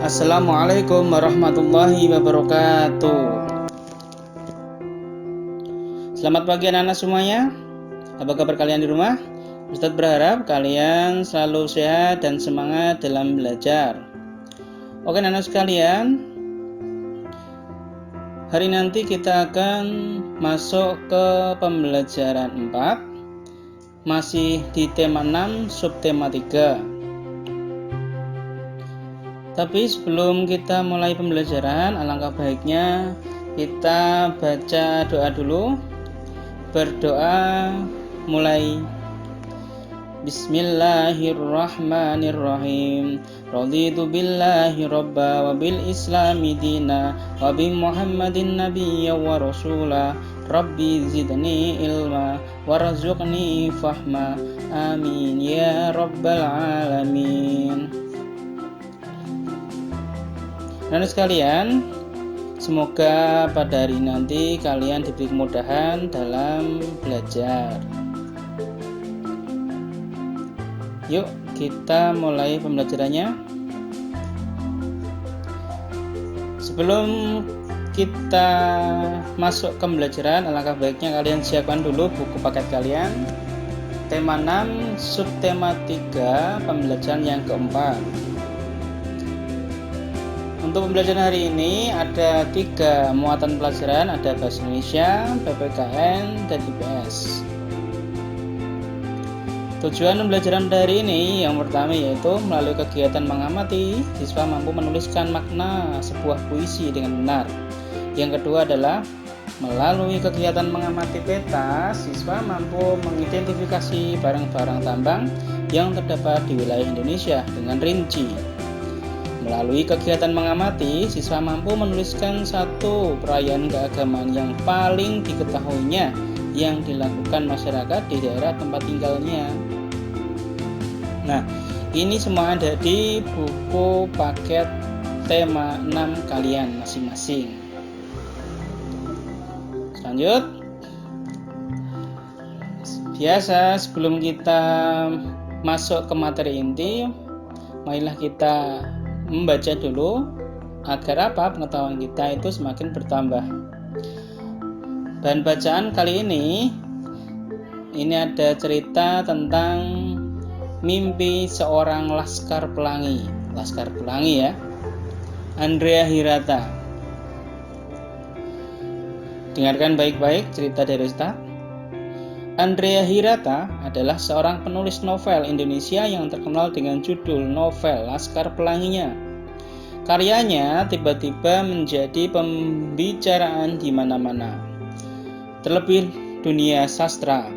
Assalamualaikum warahmatullahi wabarakatuh. Selamat pagi anak-anak semuanya. Apa kabar kalian di rumah? Ustadz berharap kalian selalu sehat dan semangat dalam belajar. Oke anak-anak sekalian, hari nanti kita akan masuk ke pembelajaran 4, masih di tema 6, subtema 3. Tapi sebelum kita mulai pembelajaran, alangkah baiknya kita baca doa dulu. Berdoa mulai. Bismillahirrahmanirrahim. Raditu billahi robba wa bil islami dina wa bi muhammadin nabiyya wa rasula. Rabbi zidni ilma warzuqni fahma. Amin ya rabbal alamin. Nah sekalian, semoga pada hari nanti kalian diberi kemudahan dalam belajar. Yuk kita mulai pembelajarannya. Sebelum kita masuk ke pembelajaran, alangkah baiknya kalian siapkan dulu buku paket kalian. Tema 6, subtema 3, pembelajaran yang keempat. Untuk pembelajaran hari ini ada 3 muatan pelajaran, ada Bahasa Indonesia, PPKN, dan IPS. Tujuan pembelajaran hari ini yang pertama yaitu melalui kegiatan mengamati, siswa mampu menuliskan makna sebuah puisi dengan benar. Yang kedua adalah melalui kegiatan mengamati peta, siswa mampu mengidentifikasi barang-barang tambang yang terdapat di wilayah Indonesia dengan rinci. Melalui kegiatan mengamati, siswa mampu menuliskan satu perayaan keagamaan yang paling diketahuinya yang dilakukan masyarakat di daerah tempat tinggalnya. Nah, ini semua ada di buku paket tema 6 kalian masing-masing. Lanjut. Biasa sebelum kita masuk ke materi inti, marilah kita membaca dulu agar apa? Pengetahuan kita itu semakin bertambah. Bahan bacaan kali ini ada cerita tentang mimpi seorang laskar pelangi. Laskar pelangi ya. Andrea Hirata. Dengarkan baik-baik cerita dari Ustaz. Andrea Hirata adalah seorang penulis novel Indonesia yang terkenal dengan judul novel Laskar Pelanginya. Karyanya tiba-tiba menjadi pembicaraan di mana-mana, terlebih dunia sastra.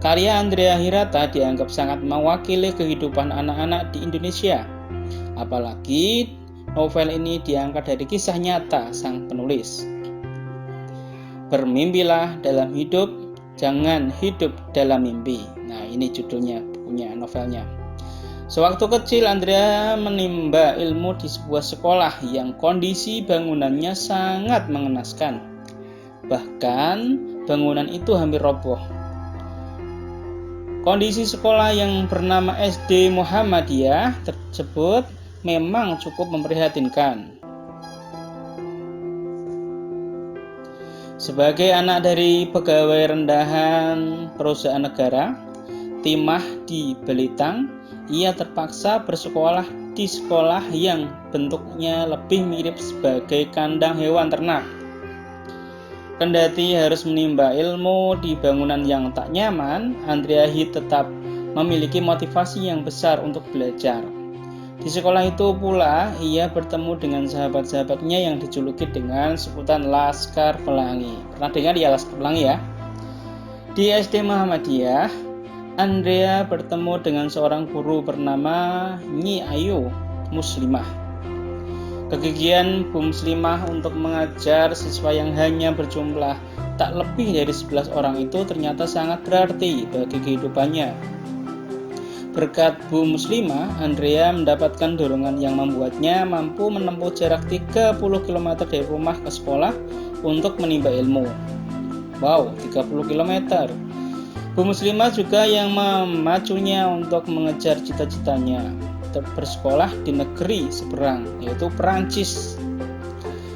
Karya Andrea Hirata dianggap sangat mewakili kehidupan anak-anak di Indonesia. Apalagi novel ini diangkat dari kisah nyata sang penulis. Bermimpilah dalam hidup, jangan hidup dalam mimpi. Nah, ini judulnya punya novelnya. Sewaktu kecil Andrea menimba ilmu di sebuah sekolah yang kondisi bangunannya sangat mengenaskan. Bahkan bangunan itu hampir roboh. Kondisi sekolah yang bernama SD Muhammadiyah tersebut memang cukup memprihatinkan. Sebagai anak dari pegawai rendahan perusahaan negara, timah di Belitang, ia terpaksa bersekolah di sekolah yang bentuknya lebih mirip sebagai kandang hewan ternak. Kendati harus menimba ilmu di bangunan yang tak nyaman, Andrea tetap memiliki motivasi yang besar untuk belajar. Di sekolah itu pula ia bertemu dengan sahabat-sahabatnya yang dijuluki dengan sebutan Laskar Pelangi. Pernah dengar ya Laskar Pelangi ya? Di SD Muhammadiyah, Andrea bertemu dengan seorang guru bernama Nyi Ayu Muslimah. Kegigihan Bu Muslimah untuk mengajar siswa yang hanya berjumlah tak lebih dari 11 orang itu ternyata sangat berarti bagi kehidupannya. Berkat Bu Muslimah, Andrea mendapatkan dorongan yang membuatnya mampu menempuh jarak 30 km dari rumah ke sekolah untuk menimba ilmu. Wow, 30 km. Bu Muslimah juga yang memacunya untuk mengejar cita-citanya. bersekolah di negeri seberang, yaitu Perancis.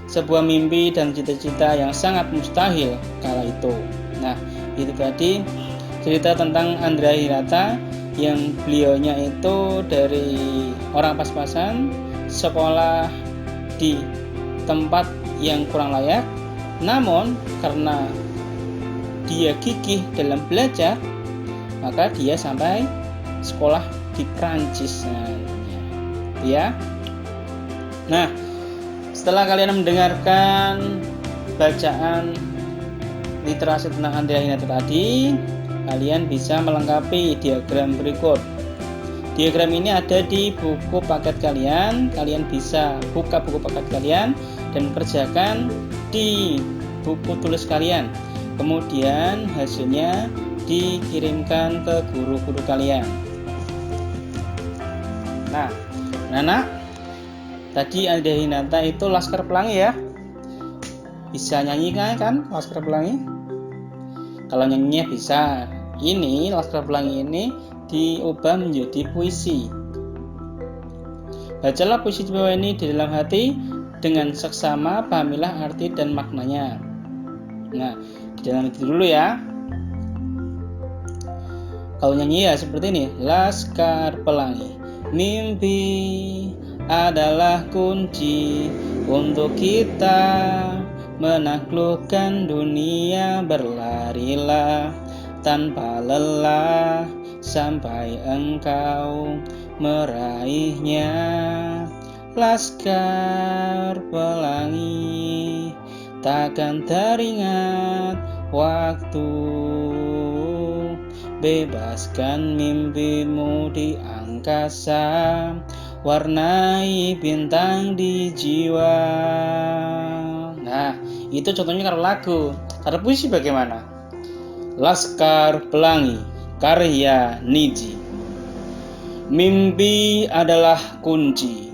Sebuah mimpi dan cita-cita yang sangat mustahil kala itu. Nah, itu tadi cerita tentang Andrea Hirata yang beliaunya itu dari orang pas-pasan, sekolah di tempat yang kurang layak, namun karena dia gigih dalam belajar, maka dia sampai sekolah di Prancis. Nah, setelah kalian mendengarkan bacaan literasi tentang Andrea Hirata tadi, kalian bisa melengkapi diagram berikut. Diagram ini ada di buku paket kalian. Kalian bisa buka buku paket kalian dan kerjakan di buku tulis kalian. Kemudian hasilnya dikirimkan ke guru-guru kalian. Nah, anak-anak, tadi Andrea Hirata itu Laskar Pelangi ya. Bisa nyanyi kan Laskar Pelangi? Kalau nyanyinya bisa. Ini Laskar Pelangi ini diubah menjadi puisi. Bacalah puisi di bawah ini di dalam hati dengan seksama, pahamilah arti dan maknanya. Nah, di dalam hati dulu ya. Kalau nyanyi ya seperti ini. Laskar Pelangi. Mimpi adalah kunci untuk kita menaklukkan dunia. Berlarilah tanpa lelah sampai engkau meraihnya. Laskar Pelangi, takkan teringat waktu. Bebaskan mimpimu di angkasa, warnai bintang di jiwa. Nah, itu contohnya kalau lagu. Kalau puisi bagaimana? Laskar Pelangi, karya Nidji. Mimpi adalah kunci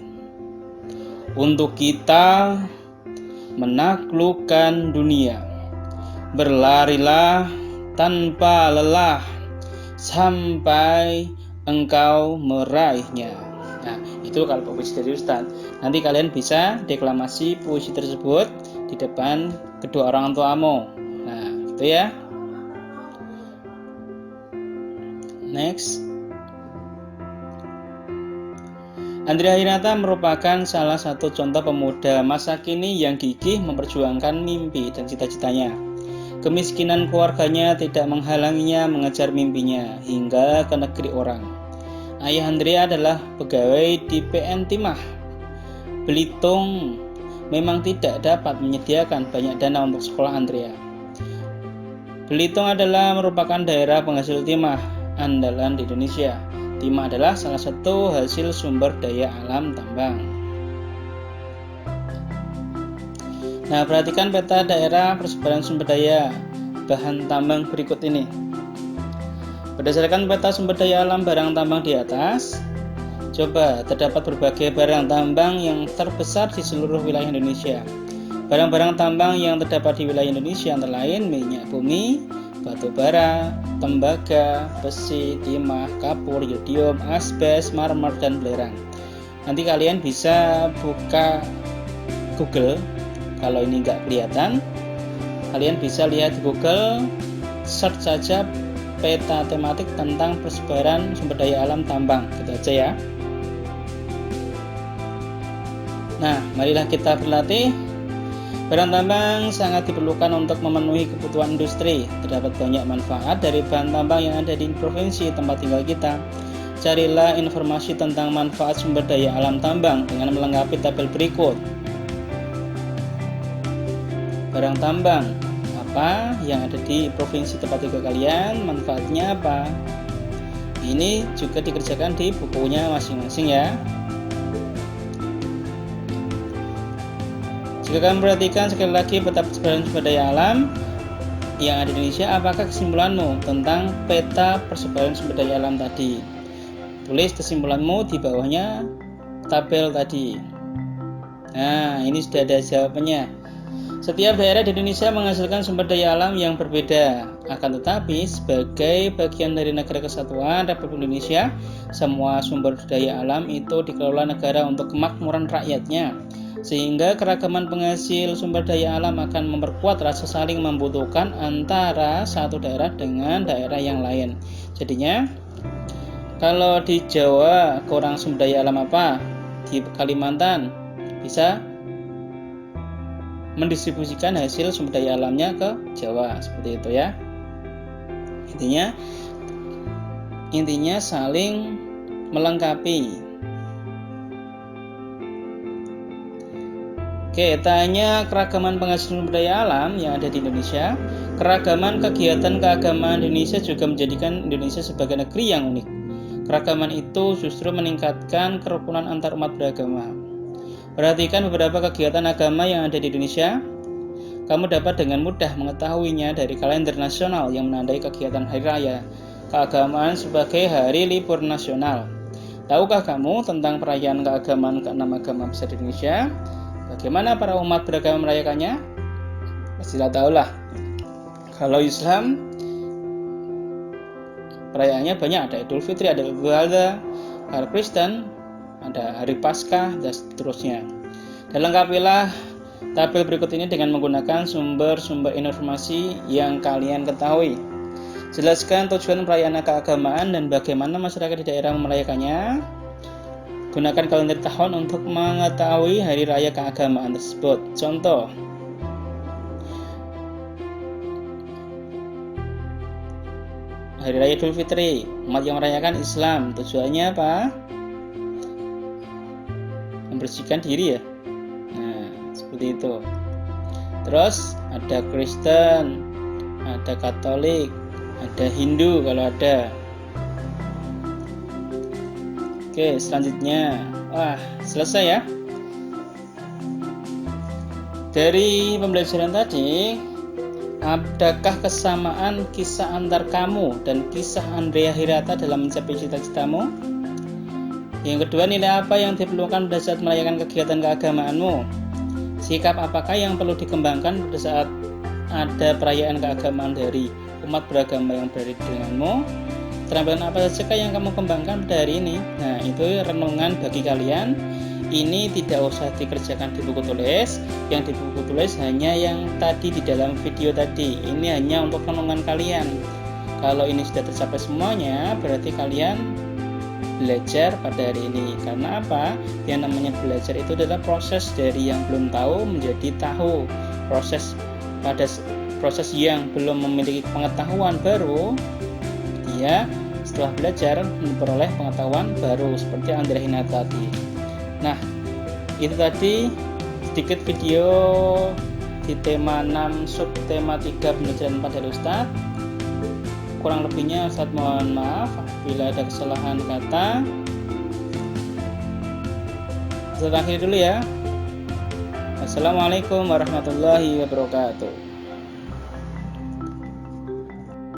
untuk kita menaklukkan dunia. Berlarilah tanpa lelah sampai engkau meraihnya. Nah, itu kalau puisi dari Ustadz. Nanti kalian bisa deklamasi puisi tersebut di depan kedua orang tuamu. Nah, itu ya. Next. Andrea Hirata merupakan salah satu contoh pemuda masa kini yang gigih memperjuangkan mimpi dan cita-citanya. Kemiskinan keluarganya tidak menghalanginya mengejar mimpinya hingga ke negeri orang. Ayah Andrea adalah pegawai di PN Timah. Belitung memang tidak dapat menyediakan banyak dana untuk sekolah Andrea. Belitung adalah merupakan daerah penghasil timah andalan di Indonesia. Timah adalah salah satu hasil sumber daya alam tambang. Nah, perhatikan peta daerah persebaran sumber daya bahan tambang berikut ini. Berdasarkan peta sumber daya alam barang tambang di atas, coba terdapat berbagai barang tambang yang terbesar di seluruh wilayah Indonesia. Barang-barang tambang yang terdapat di wilayah Indonesia antara lain minyak bumi, batu bara, tembaga, besi, timah, kapur, yodium, asbes, marmer, dan belerang. Nanti kalian bisa buka Google. Kalau ini nggak kelihatan, kalian bisa lihat di Google, search saja peta tematik tentang persebaran sumber daya alam tambang, gitu aja ya. Nah, marilah kita berlatih. Barang tambang sangat diperlukan untuk memenuhi kebutuhan industri. Terdapat banyak manfaat dari bahan tambang yang ada di provinsi tempat tinggal kita. Carilah informasi tentang manfaat sumber daya alam tambang dengan melengkapi tabel berikut. Barang tambang apa yang ada di provinsi tempat tinggal kalian, manfaatnya apa? Ini juga dikerjakan di bukunya masing-masing ya. Jika kalian perhatikan sekali lagi peta persebaran sumber daya alam yang ada di Indonesia, apakah kesimpulanmu tentang peta persebaran sumber daya alam tadi? Tulis kesimpulanmu di bawahnya tabel tadi. Nah, ini sudah ada jawabannya. Setiap daerah di Indonesia menghasilkan sumber daya alam yang berbeda. Akan tetapi, sebagai bagian dari Negara Kesatuan Republik Indonesia, semua sumber daya alam itu dikelola negara untuk kemakmuran rakyatnya, sehingga keragaman penghasil sumber daya alam akan memperkuat rasa saling membutuhkan antara satu daerah dengan daerah yang lain. Jadinya, kalau di Jawa kurang sumber daya alam apa? Di Kalimantan bisa mendistribusikan hasil sumber daya alamnya ke Jawa, seperti itu ya. Intinya saling melengkapi. Oke, tanya keragaman penghasil sumber daya alam yang ada di Indonesia. Keragaman kegiatan keagamaan Indonesia juga menjadikan Indonesia sebagai negeri yang unik. Keragaman itu justru meningkatkan kerukunan antar umat beragama. Perhatikan beberapa kegiatan agama yang ada di Indonesia. Kamu dapat dengan mudah mengetahuinya dari kalender nasional yang menandai kegiatan hari raya keagamaan sebagai hari libur nasional. Tahukah kamu tentang perayaan keagamaan ke-6 agama besar di Indonesia? Bagaimana para umat beragama merayakannya? Pastilah tahulah. Kalau Islam, perayaannya banyak, ada Idul Fitri, ada Idul Adha. Kalau Kristen, ada hari Paskah, dan seterusnya. Dan lengkapilah tabel berikut ini dengan menggunakan sumber-sumber informasi yang kalian ketahui. Jelaskan tujuan perayaan keagamaan dan bagaimana masyarakat di daerah merayakannya. Gunakan kalender tahun untuk mengetahui hari raya keagamaan tersebut. Contoh, hari raya Idul Fitri, umat yang merayakan Islam, tujuannya apa? Membersihkan diri ya. Seperti itu. Terus ada Kristen, ada Katolik, ada Hindu kalau ada. Oke, selanjutnya. Wah, selesai ya. Dari pembelajaran tadi, adakah kesamaan kisah antar kamu dan kisah Andrea Hirata dalam mencapai cita-citamu? Yang kedua, nilai apa yang diperlukan pada saat merayakan kegiatan keagamaanmu? Sikap apakah yang perlu dikembangkan pada saat ada perayaan keagamaan dari umat beragama yang berada denganmu? Keterampilan apa saja yang kamu kembangkan pada hari ini? Nah, itu renungan bagi kalian. Ini tidak usah dikerjakan di buku tulis. Yang di buku tulis hanya yang tadi di dalam video tadi. Ini hanya untuk renungan kalian. Kalau ini sudah tercapai semuanya, berarti kalian belajar pada hari ini. Karena apa? Yang namanya belajar itu adalah proses dari yang belum tahu menjadi tahu. Proses yang belum memiliki pengetahuan baru, dia setelah belajar memperoleh pengetahuan baru, seperti Andrea Hirata tadi. Nah, itu tadi sedikit video di tema 6 subtema 3 pembelajaran pada Ustadz. Kurang lebihnya Ustadz mohon maaf bila ada kesalahan kata. Saya akhiri dulu ya. Assalamualaikum warahmatullahi wabarakatuh.